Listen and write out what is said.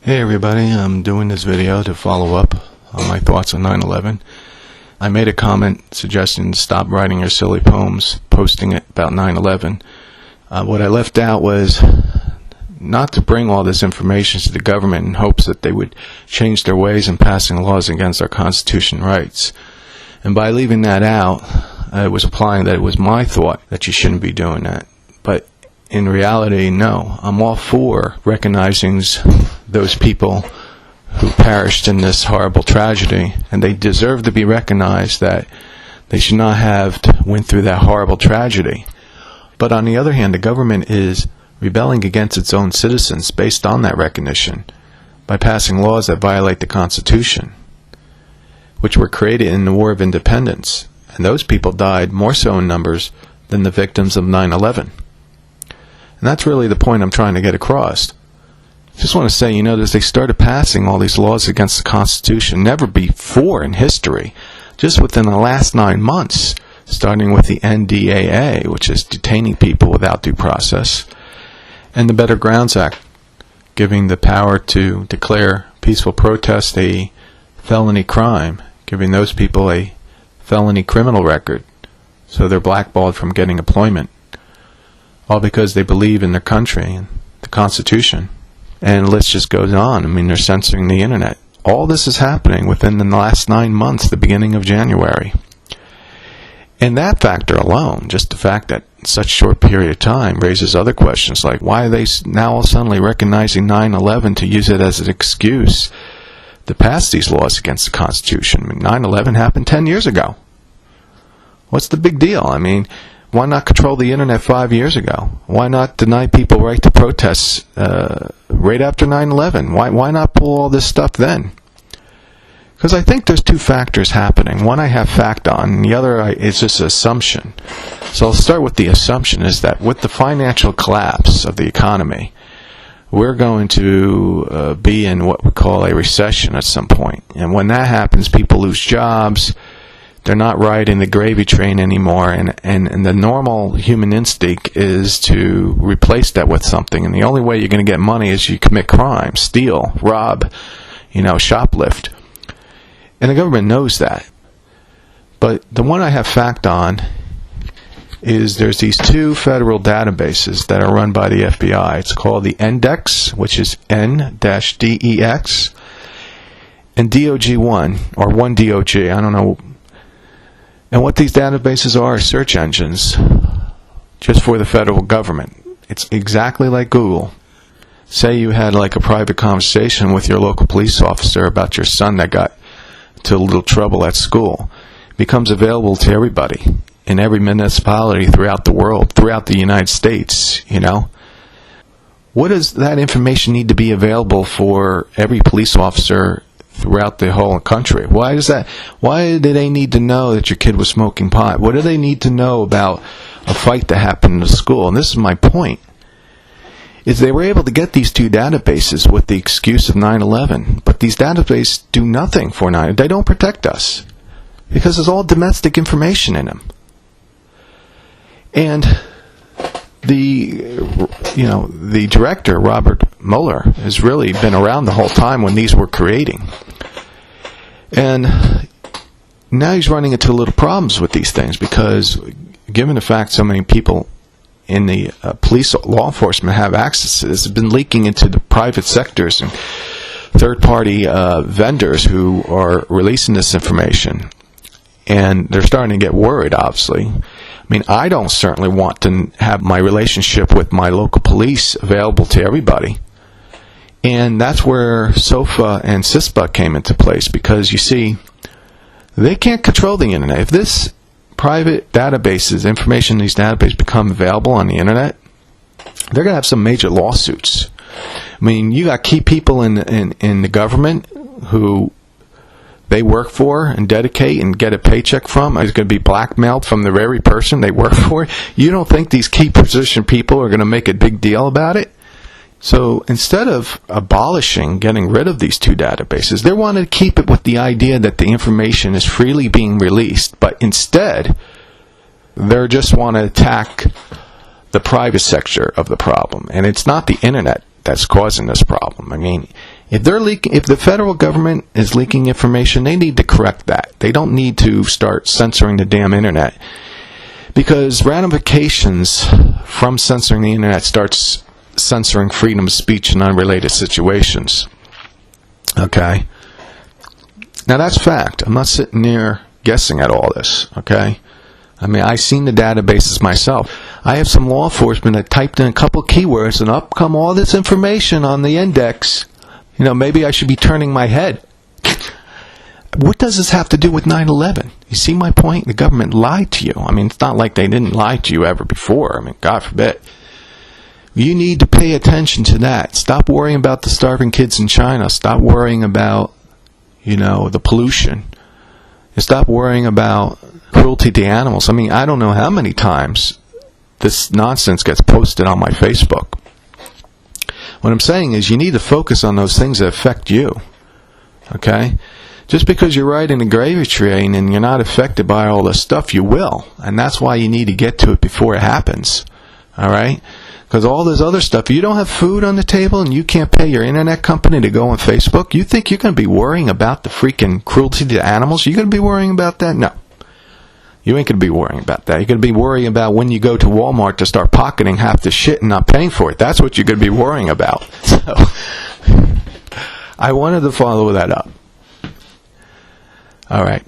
Hey everybody, I'm doing this video to follow up on my thoughts on 9/11. I made a comment suggesting to stop writing your silly poems, posting it about 9/11. What I left out was not to bring all this information to the government in hopes that they would change their ways in passing laws against our Constitution rights. And by leaving that out, I was implying that it was my thought that you shouldn't be doing that. But in reality, no. I'm all for recognizing those people who perished in this horrible tragedy, and they deserve to be recognized that they should not have went through that horrible tragedy. But on the other hand, the government is rebelling against its own citizens based on that recognition by passing laws that violate the Constitution, which were created in the War of Independence. And those people died more so in numbers than the victims of 9/11. And that's really the point I'm trying to get across. Just want to say, as they started passing all these laws against the Constitution, never before in history, just within the last 9 months, starting with the NDAA, which is detaining people without due process, and the Better Grounds Act, giving the power to declare peaceful protest a felony crime, giving those people a felony criminal record, so they're blackballed from getting employment, all because they believe in their country and the Constitution. And the list just goes on. They're censoring the internet. All this is happening within the last 9 months, the beginning of January. And that factor alone, just the fact that such short period of time, raises other questions like why are they now suddenly recognizing 9/11 to use it as an excuse to pass these laws against the Constitution? 9/11 happened 10 years ago. What's the big deal? Why not control the internet 5 years ago? Why not deny people right to protest right after 9/11? Why not pull all this stuff then? Because I think there's two factors happening. One I have fact on, and the other is just assumption. So I'll start with the assumption is that with the financial collapse of the economy, we're going to be in what we call a recession at some point. And when that happens, people lose jobs. They're not riding the gravy train anymore, and the normal human instinct is to replace that with something. And the only way you're going to get money is you commit crime, steal, rob, shoplift. And the government knows that. But the one I have fact on is there's these two federal databases that are run by the FBI. It's called the Index, which is N-DEX, and DOG1, or 1DOG, I don't know. And what these databases are search engines just for the federal government. It's exactly like Google. Say you had like a private conversation with your local police officer about your son that got into a little trouble at school. It becomes available to everybody in every municipality throughout the world, throughout the United States, What does that information need to be available for every police officer throughout the whole country? Why is that? Why do they need to know that your kid was smoking pot? What do they need to know about a fight that happened in the school? And this is my point, is they were able to get these two databases with the excuse of 9/11, but these databases do nothing for 9/11. They don't protect us because there's all domestic information in them. And the director, Robert Mueller, has really been around the whole time when these were creating. And now he's running into little problems with these things because given the fact so many people in the police law enforcement have access to this, it's been leaking into the private sectors and third-party vendors who are releasing this information. And they're starting to get worried, obviously. I don't certainly want to have my relationship with my local police available to everybody. And that's where SOFA and CISPA came into place because, you see, they can't control the internet. If this private databases, information in these databases become available on the internet, they're going to have some major lawsuits. You got key people in the government who they work for and dedicate and get a paycheck from is going to be blackmailed from the very person they work for. You don't think these key position people are going to make a big deal about it? So instead of abolishing, getting rid of these two databases, they wanted to keep it with the idea that the information is freely being released, but instead they just want to attack the private sector of the problem. And it's not the internet that's causing this problem. If they're leaking, if the federal government is leaking information, they need to correct that. They don't need to start censoring the damn internet, because ramifications from censoring the internet starts censoring freedom of speech in unrelated situations. Okay? Now that's fact. I'm not sitting there guessing at all this. Okay? I mean, I've seen the databases myself. I have some law enforcement that typed in a couple keywords and up come all this information on the index. You know, maybe I should be turning my head. What does this have to do with 9/11? You see my point? The government lied to you. I mean, it's not like they didn't lie to you ever before. I mean, God forbid. You need to pay attention to that. Stop worrying about the starving kids in China. Stop worrying about, you know, the pollution. And stop worrying about cruelty to animals. I mean, I don't know how many times this nonsense gets posted on my Facebook. What I'm saying is you need to focus on those things that affect you. Okay? Just because you're riding a gravy train and you're not affected by all this stuff, you will. And that's why you need to get to it before it happens. Alright? Because all this other stuff, you don't have food on the table and you can't pay your internet company to go on Facebook, you think you're going to be worrying about the freaking cruelty to animals? You're going to be worrying about that? No. You ain't going to be worrying about that. You're going to be worrying about when you go to Walmart to start pocketing half the shit and not paying for it. That's what you're going to be worrying about. So, I wanted to follow that up. All right.